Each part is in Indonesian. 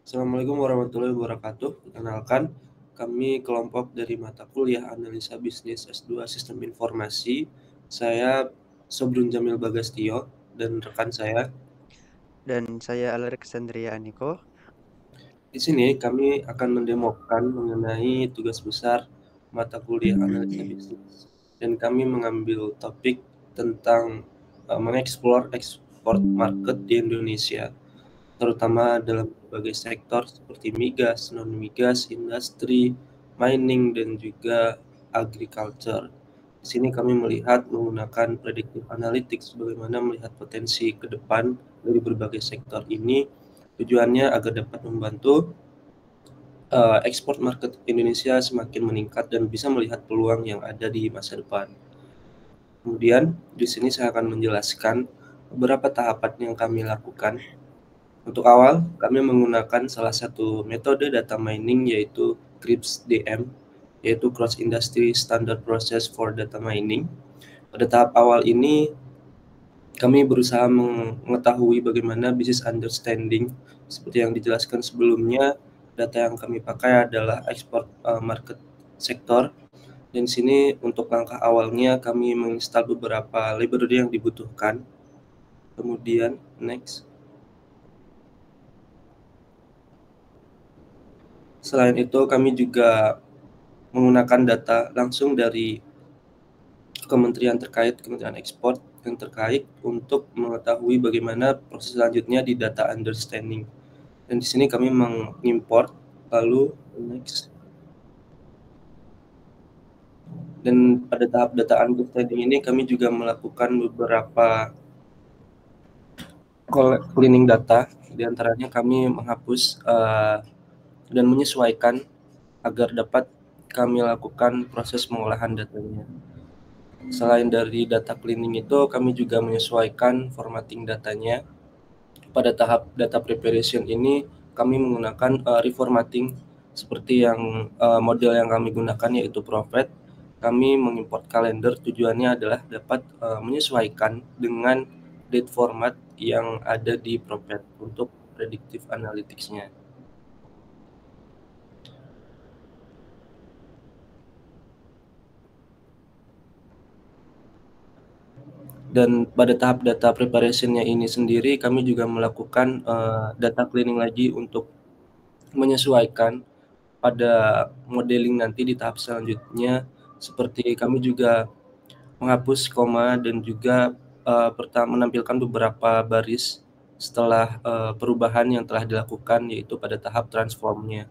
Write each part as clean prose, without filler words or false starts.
Assalamualaikum warahmatullahi wabarakatuh. Perkenalkan, kami kelompok dari mata kuliah Analisa Bisnis S2 Sistem Informasi. Saya Sobrun Jamil Bagastio dan rekan saya. Dan saya Alexandria Aniko. Di sini kami akan mendemokan mengenai tugas besar mata kuliah Analisa Bisnis. Dan kami mengambil topik tentang mengeksplor ekspor market di Indonesia, terutama dalam berbagai sektor seperti migas, non-migas, industri, mining, dan juga agriculture. Di sini kami melihat menggunakan predictive analytics bagaimana melihat potensi ke depan dari berbagai sektor ini. Tujuannya agar dapat membantu ekspor market Indonesia semakin meningkat dan bisa melihat peluang yang ada di masa depan. Kemudian di sini saya akan menjelaskan beberapa tahapan yang kami lakukan. Untuk awal, kami menggunakan salah satu metode data mining yaitu CRISP-DM, yaitu Cross Industry Standard Process for Data Mining. Pada tahap awal ini, kami berusaha mengetahui bagaimana business understanding. Seperti yang dijelaskan sebelumnya, data yang kami pakai adalah ekspor market sektor. Dan di sini untuk langkah awalnya kami menginstal beberapa library yang dibutuhkan. Kemudian, next. Selain itu, kami juga menggunakan data langsung dari kementerian terkait, Kementerian Ekspor yang terkait untuk mengetahui bagaimana proses selanjutnya di data understanding. Dan di sini kami mengimport, lalu next. Dan pada tahap data understanding ini kami juga melakukan beberapa cleaning data. Di antaranya kami menghapus dan menyesuaikan agar dapat kami lakukan proses pengolahan datanya. Selain dari data cleaning itu, kami juga menyesuaikan formatting datanya. Pada tahap data preparation ini, kami menggunakan reformatting seperti yang model yang kami gunakan yaitu Prophet. Kami mengimport kalender, tujuannya adalah dapat menyesuaikan dengan date format yang ada di Prophet untuk predictive analytics-nya. Dan pada tahap data preparation-nya ini sendiri, kami juga melakukan data cleaning lagi untuk menyesuaikan pada modeling nanti di tahap selanjutnya. Seperti kami juga menghapus koma dan juga menampilkan beberapa baris setelah perubahan yang telah dilakukan, yaitu pada tahap transformnya.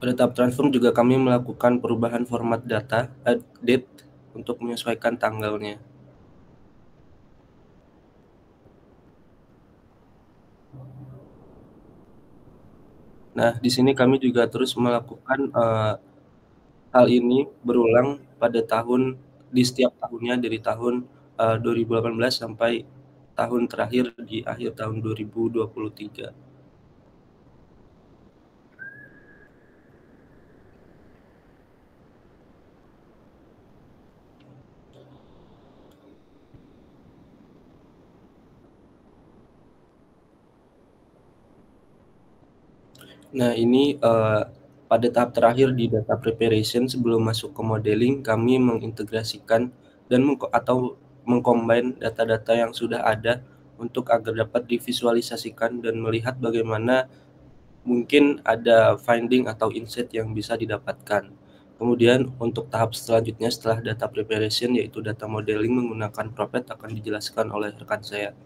Pada tahap transform juga kami melakukan perubahan format data, date, untuk menyesuaikan tanggalnya. Nah, di sini kami juga terus melakukan hal ini berulang pada di setiap tahunnya dari tahun 2018 sampai tahun terakhir di akhir tahun 2023. Nah, ini pada tahap terakhir di data preparation sebelum masuk ke modeling, kami mengintegrasikan dan mengcombine data-data yang sudah ada untuk agar dapat divisualisasikan dan melihat bagaimana mungkin ada finding atau insight yang bisa didapatkan. Kemudian untuk tahap selanjutnya setelah data preparation yaitu data modeling menggunakan Prophet akan dijelaskan oleh rekan saya.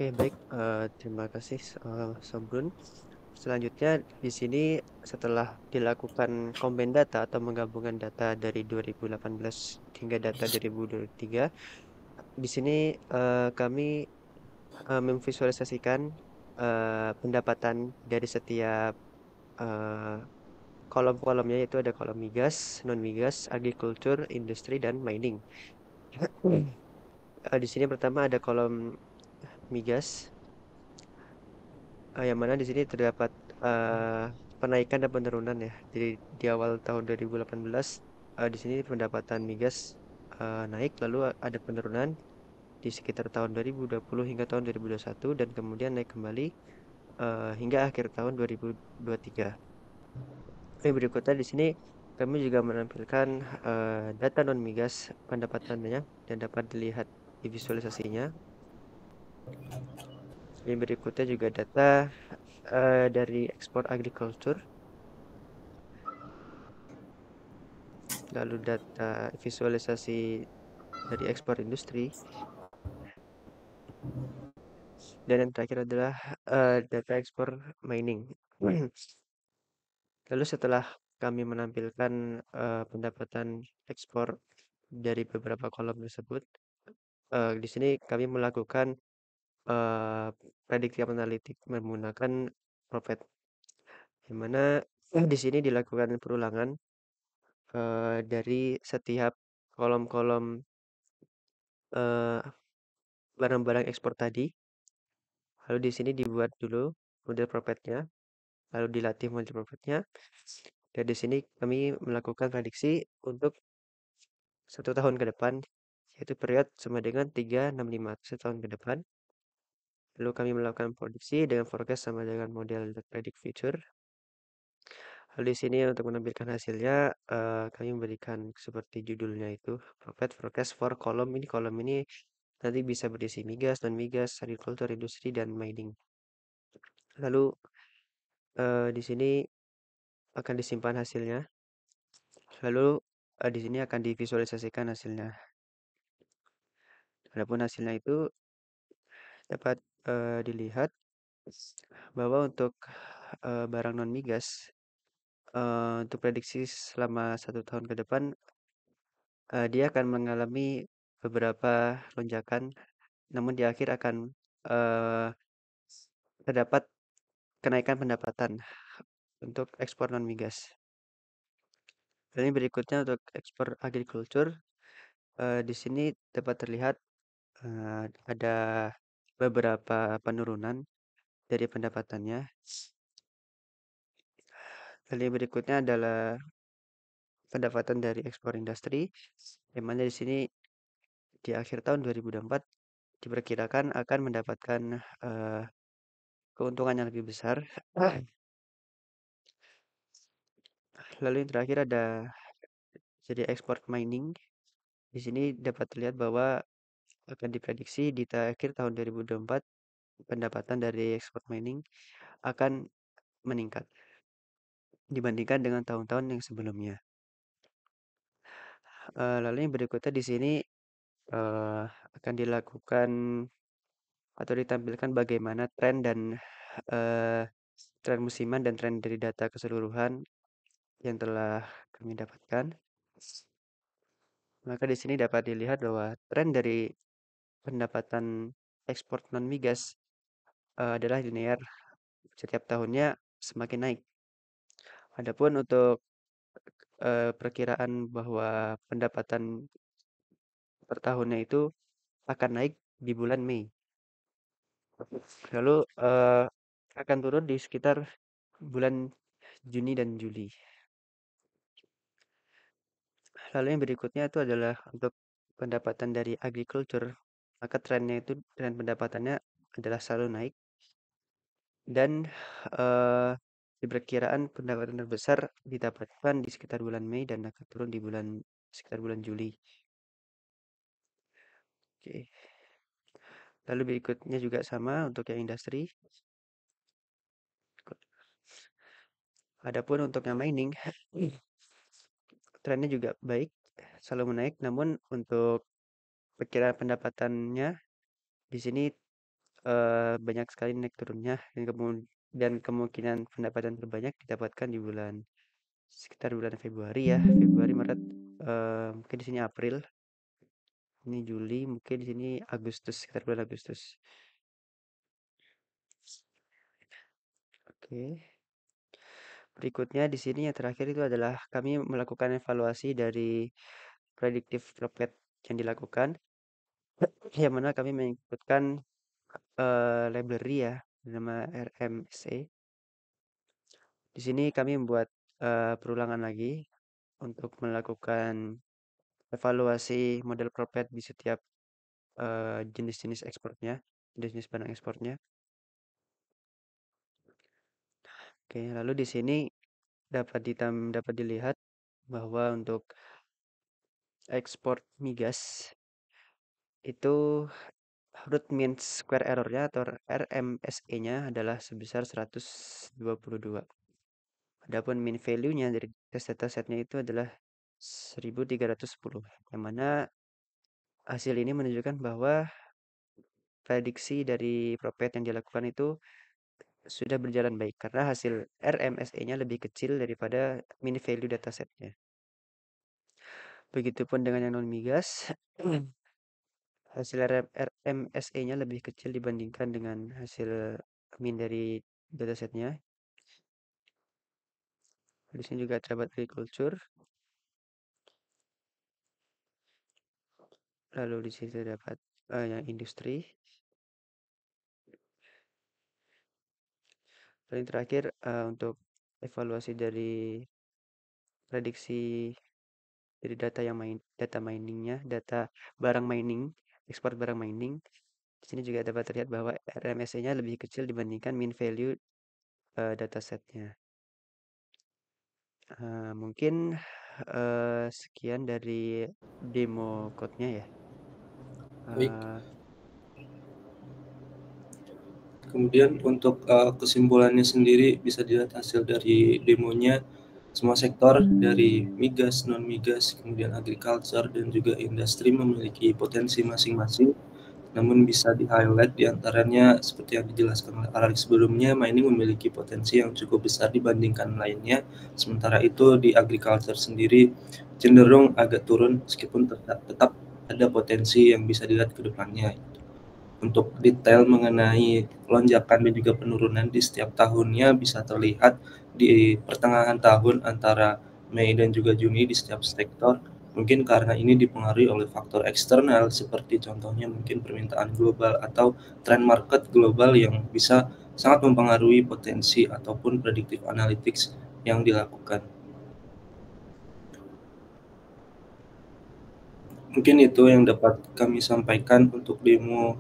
Oke, baik. Terima kasih, Sobrun. Selanjutnya, di sini setelah dilakukan combine data atau menggabungkan data dari 2018 hingga data 2023, di sini kami memvisualisasikan pendapatan dari setiap eh, kolom-kolomnya, yaitu ada kolom migas, non-migas, agriculture, industri, dan mining. Di sini pertama ada kolom migas, yang mana di sini terdapat penaikan dan penurunan ya. Jadi di awal tahun 2018 di sini pendapatan migas naik, lalu ada penurunan di sekitar tahun 2020 hingga tahun 2021 dan kemudian naik kembali hingga akhir tahun 2023. Yang berikutnya di sini kami juga menampilkan data non migas pendapatannya dan dapat dilihat di visualisasinya. Yang berikutnya juga data dari ekspor agriculture, lalu data visualisasi dari ekspor industri, dan yang terakhir adalah data ekspor mining. Lalu setelah kami menampilkan pendapatan ekspor dari beberapa kolom tersebut, di sini kami melakukan eh, prediktif analitik menggunakan Prophet, di mana di sini dilakukan perulangan dari setiap kolom-kolom eh, barang-barang ekspor tadi. Lalu di sini dibuat dulu model Prophetnya, lalu dilatih model Prophetnya. Dan di sini kami melakukan prediksi untuk 1 tahun ke depan, yaitu periode sama dengan 365 1 tahun ke depan. Lalu kami melakukan prediksi dengan forecast sama dengan model predict future. Lalu di sini untuk menampilkan hasilnya, kami memberikan seperti judulnya itu, Prophet Forecast for kolom ini. Kolom ini nanti bisa berisi migas, non migas, agriculture, industri, dan mining. Lalu di sini akan disimpan hasilnya. Lalu di sini akan divisualisasikan hasilnya. Adapun hasilnya itu dapat dilihat bahwa untuk barang non migas untuk prediksi selama 1 tahun ke depan dia akan mengalami beberapa lonjakan, namun di akhir akan eh, terdapat kenaikan pendapatan untuk ekspor non migas. Dan ini berikutnya untuk ekspor agriculture. Di sini dapat terlihat ada beberapa penurunan dari pendapatannya. Dan yang berikutnya adalah pendapatan dari ekspor industri, yang mana di sini di akhir tahun 2024 diperkirakan akan mendapatkan eh, keuntungan yang lebih besar. Lalu yang terakhir ada jadi ekspor mining. Di sini dapat terlihat bahwa akan diprediksi di akhir tahun 2024 pendapatan dari ekspor mining akan meningkat dibandingkan dengan tahun-tahun yang sebelumnya. Lalu yang berikutnya di sini eh, akan dilakukan atau ditampilkan bagaimana tren dan eh, tren musiman dan tren dari data keseluruhan yang telah kami dapatkan. Maka di sini dapat dilihat bahwa tren dari pendapatan ekspor non migas adalah linear, setiap tahunnya semakin naik. Adapun untuk perkiraan bahwa pendapatan per tahunnya itu akan naik di bulan Mei. Lalu akan turun di sekitar bulan Juni dan Juli. Lalu yang berikutnya itu adalah untuk pendapatan dari agriculture. Maka trennya itu, tren pendapatannya adalah selalu naik. Dan diperkiraan pendapatan terbesar didapatkan di sekitar bulan Mei dan akan turun di sekitar bulan Juli. Oke. Lalu berikutnya juga sama untuk yang industri. Adapun untuk yang mining, trennya juga baik, selalu menaik. Namun untuk perkiraan pendapatannya di sini banyak sekali naik turunnya dan kemungkinan pendapatan terbanyak didapatkan di sekitar bulan Februari ya, Februari, Maret, mungkin di sini April, ini Juli, mungkin di sini Agustus, sekitar bulan Agustus. Oke. Berikutnya di sini yang terakhir itu adalah kami melakukan evaluasi dari predictive profit yang dilakukan, yang mana kami mengikutkan library ya, bernama RMSE. Di sini kami membuat perulangan lagi untuk melakukan evaluasi model profit di setiap jenis-jenis ekspornya, jenis-jenis barang ekspornya. Oke, lalu di sini dapat dilihat bahwa untuk ekspor migas itu root mean square error-nya atau RMSE-nya adalah sebesar 122. Adapun mean value-nya dari tes datasetnya itu adalah 1310, yang mana hasil ini menunjukkan bahwa prediksi dari profit yang dilakukan itu sudah berjalan baik karena hasil RMSE-nya lebih kecil daripada mean value datasetnya. Begitupun dengan yang non migas, hasil RMSE-nya lebih kecil dibandingkan dengan hasil min dari datasetnya. Di sini juga terdapat agriculture. Lalu di sini terdapat yang industri. Paling terakhir untuk evaluasi dari prediksi dari data miningnya, data barang mining, ekspor barang mining. Di sini juga dapat terlihat bahwa RMSE-nya lebih kecil dibandingkan mean value datasetnya. Mungkin sekian dari demo code-nya ya. Baik. Uh, Kemudian untuk kesimpulannya sendiri bisa dilihat hasil dari demonya, semua sektor dari migas, non migas, kemudian agriculture dan juga industri memiliki potensi masing-masing. Namun bisa di-highlight diantaranya seperti yang dijelaskan oleh Alex sebelumnya, mining memiliki potensi yang cukup besar dibandingkan lainnya. Sementara itu di agriculture sendiri cenderung agak turun meskipun tetap ada potensi yang bisa dilihat ke depannya. Untuk detail mengenai lonjakan dan juga penurunan di setiap tahunnya bisa terlihat di pertengahan tahun antara Mei dan juga Juni di setiap sektor. Mungkin karena ini dipengaruhi oleh faktor eksternal seperti contohnya mungkin permintaan global atau tren market global yang bisa sangat mempengaruhi potensi ataupun predictive analytics yang dilakukan. Mungkin itu yang dapat kami sampaikan untuk demo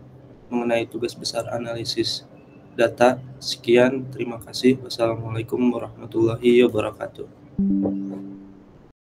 mengenai tugas besar analisis data. Sekian, terima kasih. Wassalamualaikum warahmatullahi wabarakatuh.